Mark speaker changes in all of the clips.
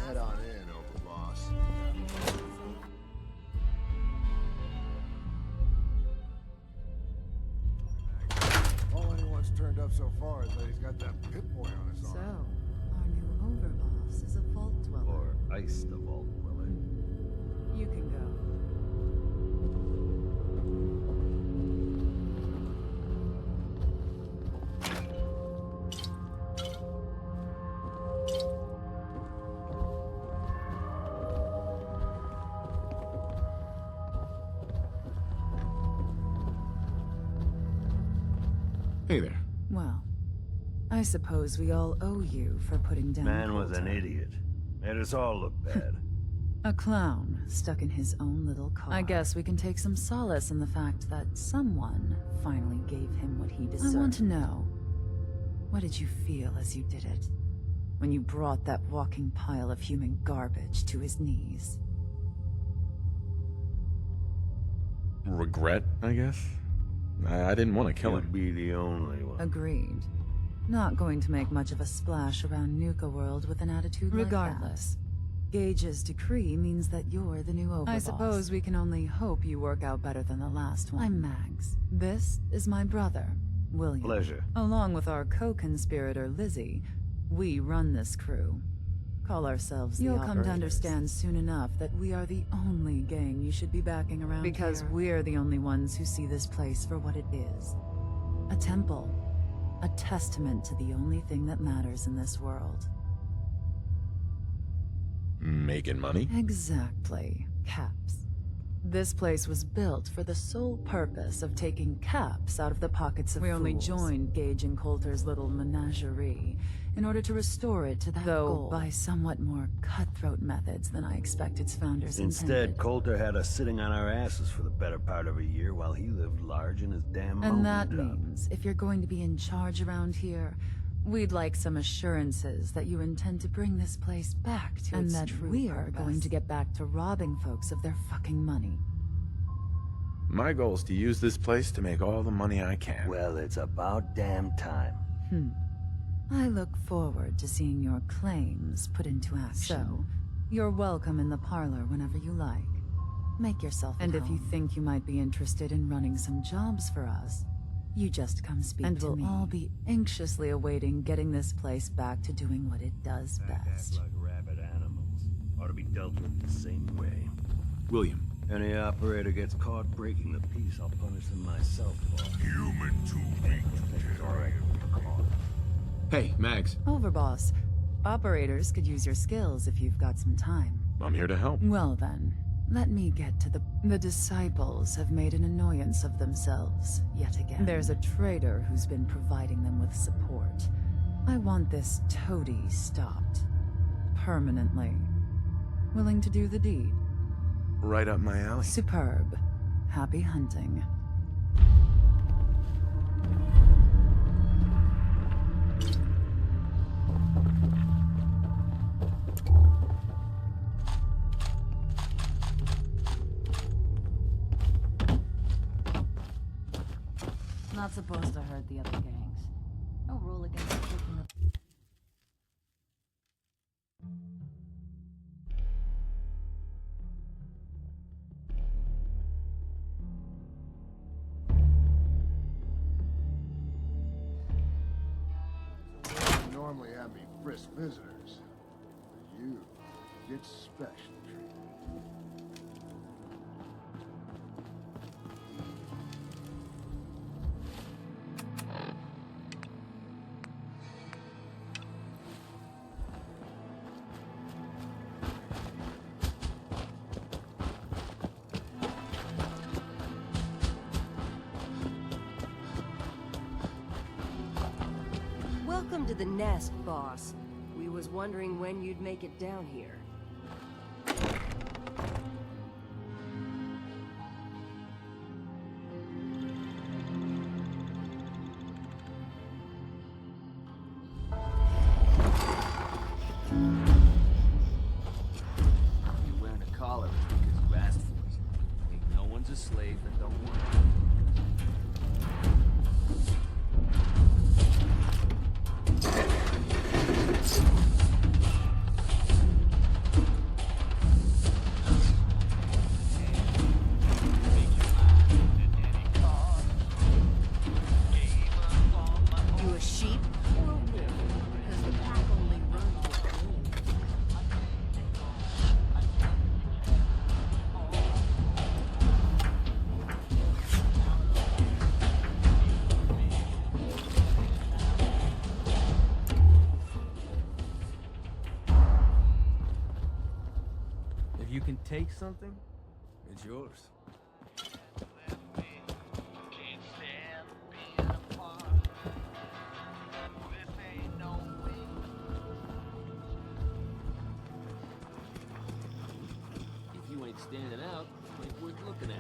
Speaker 1: Head on in, overboss. All anyone's turned up so far is that he's got that Pip-Boy on his
Speaker 2: So,
Speaker 1: arm.
Speaker 2: our new overboss is a vault dweller.
Speaker 3: Or iced the vault dweller.
Speaker 2: You can go.
Speaker 4: Hey there.
Speaker 2: Well, I suppose we all owe you for putting down
Speaker 3: Man was an
Speaker 2: Coulter.
Speaker 3: idiot. Made us all look bad.
Speaker 2: A clown stuck in his own little car. I guess we can take some solace in the fact that someone finally gave him what he deserved. I want to know, what did you feel as you did it? When you brought that walking pile of human garbage to his knees?
Speaker 4: Regret, I guess? I didn't want to kill
Speaker 3: You'd
Speaker 4: him.
Speaker 3: be the only one.
Speaker 2: Agreed. Not going to make much of a splash around NUKA world with an attitude regardless. Gage's decree means that you're the new overboss. I suppose we can only hope you work out better than the last one. I'm Mags. This is my brother, William.
Speaker 3: Pleasure.
Speaker 2: Along with our co-conspirator, Lizzie, we run this crew. Call ourselves the You'll come to
Speaker 4: Operators.
Speaker 2: understand soon enough that we are the only gang you should be backing around because here. We're the only ones who see this place for what it is. A temple. A testament to the only thing that matters in this world.
Speaker 4: Making money?
Speaker 2: Exactly. Caps. This place was built for the sole purpose of taking caps out of the pockets of fools. We only joined Gage and Coulter's little menagerie in order to restore it to that goal. By somewhat more cutthroat methods than I expect its founders
Speaker 3: Instead,
Speaker 2: intended.
Speaker 3: Coulter had us sitting on our asses for the better part of a year while he lived large in his damn
Speaker 2: And that
Speaker 3: mountain tub.
Speaker 2: means, if you're going to be in charge around here, we'd like some assurances that you intend to bring this place back to its true purpose. And that we are going to get back to robbing folks of their fucking money.
Speaker 4: My goal is to use this place to make all the money I can.
Speaker 3: Well, it's about damn time.
Speaker 2: I look forward to seeing your claims put into action. So, you're welcome in the parlor whenever you like. Make yourself at home. And if you think you might be interested in running some jobs for us, you just come speak to me. And we'll all be anxiously awaiting getting this place back to doing what it does best.
Speaker 3: Like rabid animals. Ought to be dealt with the same way.
Speaker 4: William.
Speaker 3: Any operator gets caught breaking the peace, I'll punish them myself. Human too weak to carry.
Speaker 4: Hey, Mags.
Speaker 2: Overboss, operators could use your skills if you've got some time.
Speaker 4: I'm here to help.
Speaker 2: Well then, let me get to the disciples have made an annoyance of themselves, yet again. There's a traitor who's been providing them with support. I want this toady stopped. Permanently. Willing to do the deed?
Speaker 4: Right up my alley.
Speaker 2: Superb. Happy hunting.
Speaker 5: Not supposed to hurt the other gangs. No rule against kicking the...
Speaker 1: You normally have me frisk visitors. You get special treatment.
Speaker 6: Welcome to the nest, boss. We was wondering when you'd make it down here.
Speaker 3: You're wearing a collar because you asked for it. Ain't no one's a slave that don't want it. you can take something, it's yours.
Speaker 7: If you ain't standing out, it ain't worth looking at.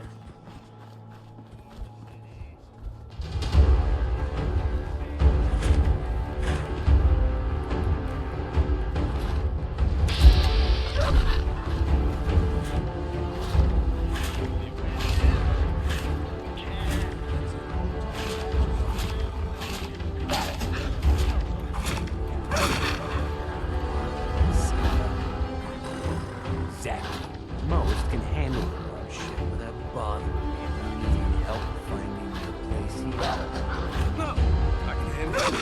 Speaker 3: Most can handle our shit without bothering me. If you need help finding your place here. No! I can handle it.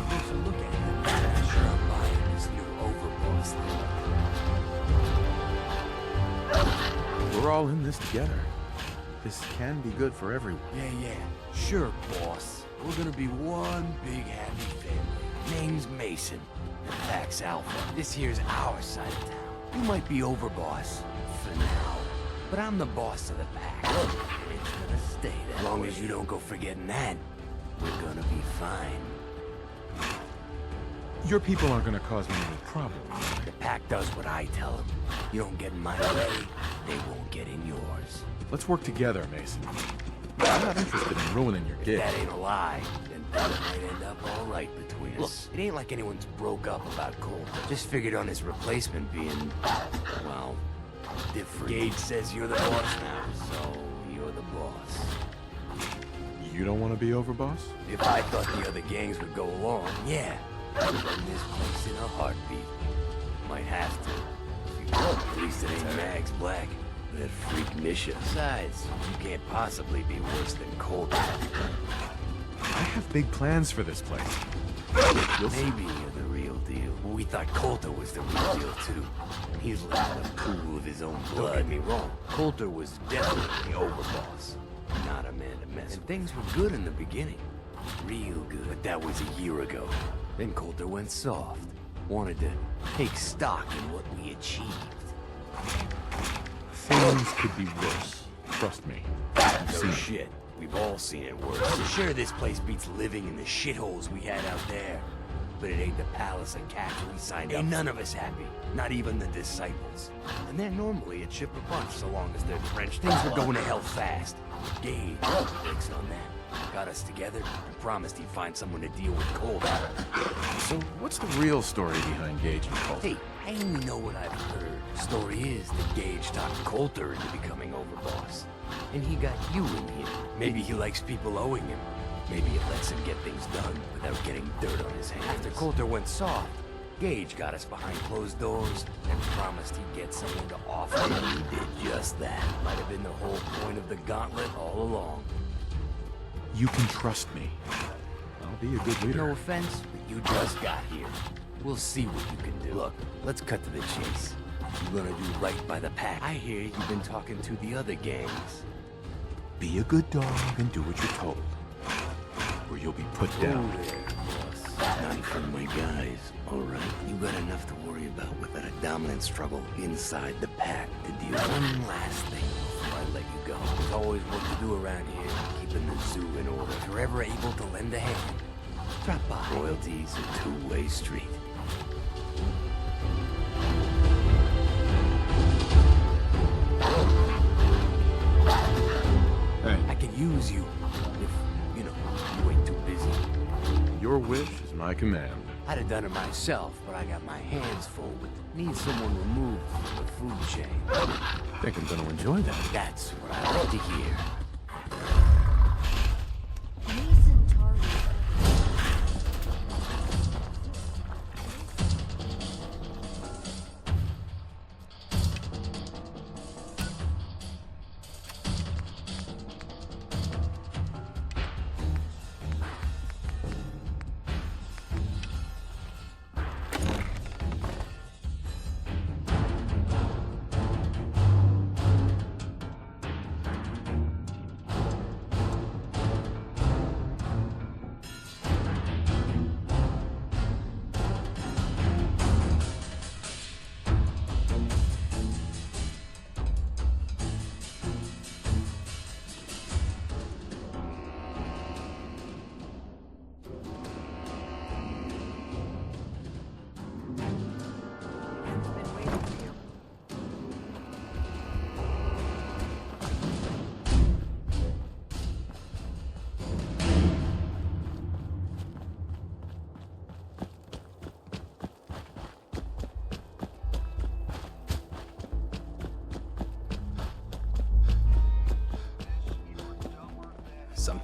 Speaker 3: Closer look at it. I'm sure I'm buying this new overboss thing.
Speaker 4: We're all in this together. This can be good for everyone.
Speaker 3: Yeah. Sure, boss. We're gonna be one big happy family. Name's Mason. The pack's Alpha. This here's our side of town. You might be overboss for now, but I'm the boss of the pack. It's gonna stay that way. As long as you don't go forgetting that, we're gonna be fine.
Speaker 4: Your people aren't gonna cause me any problems.
Speaker 3: The pack does what I tell them. You don't get in my way, they won't get in yours.
Speaker 4: Let's work together, Mason. I'm not interested in ruining your gig.
Speaker 3: That ain't a lie, then that might end up all right between us. Look, it ain't like anyone's broke up about Cole. Just figured on his replacement being, well, different. Gage says you're the boss now, so you're the boss.
Speaker 4: You don't want to be overboss?
Speaker 3: If I thought the other gangs would go along, yeah, I'd run this place in a heartbeat. Might have to. At least it ain't Mags Black. That freak Misha. Besides, you can't possibly be worse than Coulter.
Speaker 4: I have big plans for this place.
Speaker 3: Maybe you're the real deal. Well, we thought Coulter was the real deal, too. He's living in a pool of his own blood. Don't get me wrong. Coulter was definitely the overboss. Not a man to mess with. And things were good in the beginning. Real good. But that was a year ago. Then Coulter went soft. Wanted to take stock in what we achieved.
Speaker 4: Things could be worse. Trust me.
Speaker 3: No shit. We've all seen it worse. Sure, this place beats living in the shitholes we had out there. But it ain't the palace of capture we signed up. Ain't none of us happy. Not even the disciples. And they're normally a chip a bunch so long as they're drenched. Things were going to hell fast. Gage breaks on that. Got us together and promised he'd find someone to deal with Cole.
Speaker 4: So, what's the real story behind Gage and Coulter?
Speaker 3: Hey, I only know what I've heard. Story is that Gage talked Coulter into becoming overboss. And he got you in here. Maybe he likes people owing him. Maybe it lets him get things done without getting dirt on his hands. After Coulter went soft, Gage got us behind closed doors and promised he'd get someone to offer. And he did just that. Might have been the whole point of the gauntlet all along.
Speaker 4: You can trust me. I'll be a good leader.
Speaker 3: No offense, but you just got here. We'll see what you can do. Look, let's cut to the chase. You're gonna do right by the pack. I hear you've been talking to the other gangs.
Speaker 4: Be a good dog and do what you're told. Or you'll be put down.
Speaker 3: Oh, there, boss. None from my guys. All right, you got enough to worry about without a dominant struggle inside the pack to deal. One last thing before I let you go. There's always work to do around here, keeping the zoo in order. If you're ever able to lend a hand, drop by. Royalty's a two-way street.
Speaker 4: Hey,
Speaker 3: I could use you if, you ain't too busy.
Speaker 4: your wish is my command.
Speaker 3: I'd have done it myself, but I got my hands full with need someone removed from the food chain.
Speaker 4: I think I'm gonna enjoy that.
Speaker 3: That's what I like to hear.
Speaker 6: Mason targeted.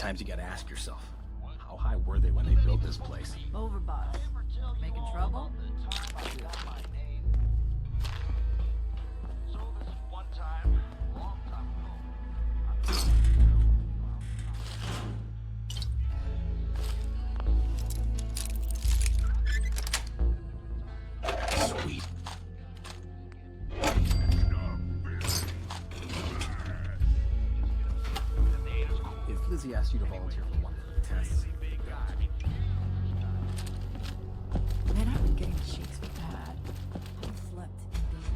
Speaker 8: times you gotta ask yourself, how high were they when they built this place?
Speaker 5: Overboss. Making trouble?
Speaker 8: Sweet. If Lizzie asked you to volunteer for one of the tests,
Speaker 5: Man, I've been getting the shakes bad. I haven't slept in days.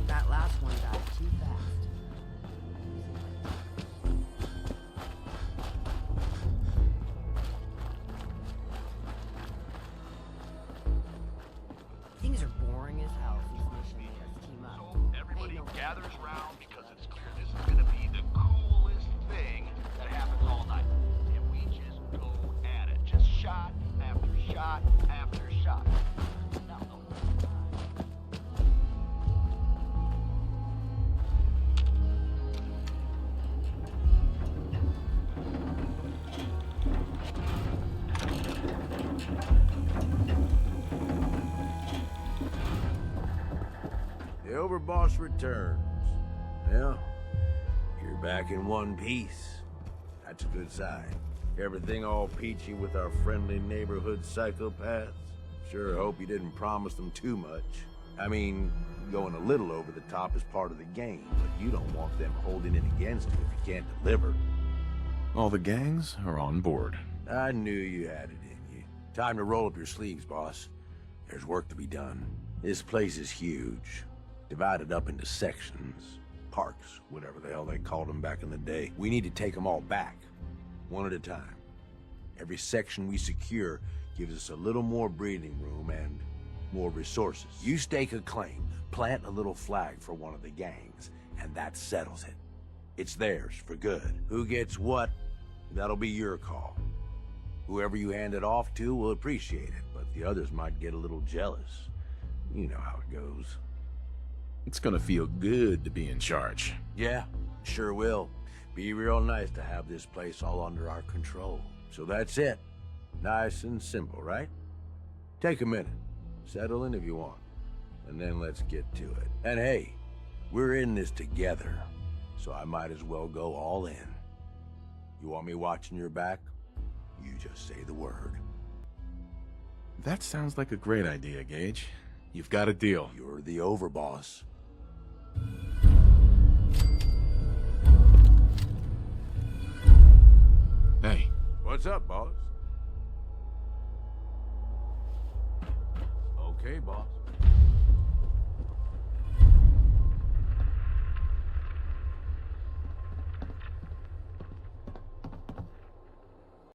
Speaker 5: That last one died too fast. Things are boring as hell since Mission made us team up.
Speaker 9: Everybody
Speaker 5: Ain't no-
Speaker 9: gathers round because it's clear this is gonna be the coolest thing that happens all night. And we just go at it. Just shot after shot after shot. Now,
Speaker 3: The Overboss returns. Well, you're back in one piece. That's a good sign. Everything all peachy with our friendly neighborhood psychopaths? Sure hope you didn't promise them too much. I mean, going a little over the top is part of the game, but you don't want them holding it against you if you can't deliver.
Speaker 4: All the gangs are on board.
Speaker 3: I knew you had it in you. Time to roll up your sleeves, boss. There's work to be done. This place is huge. Divided up into sections. Parks, whatever the hell they called them back in the day. We need to take them all back. One at a time. Every section we secure gives us a little more breathing room and more resources. You stake a claim, plant a little flag for one of the gangs, and that settles it. It's theirs for good. Who gets what, that'll be your call. Whoever you hand it off to will appreciate it, but the others might get a little jealous. You know how it goes.
Speaker 4: It's gonna feel good to be in charge.
Speaker 3: Yeah, sure will. Be real nice to have this place all under our control. So that's it. Nice and simple, right? Take a minute. Settle in if you want. And then let's get to it. And hey, we're in this together. So I might as well go all in. You want me watching your back? You just say the word.
Speaker 4: That sounds like a great idea, Gage. You've got a deal.
Speaker 3: You're the overboss.
Speaker 4: Hey,
Speaker 3: What's up, boss? Okay, boss.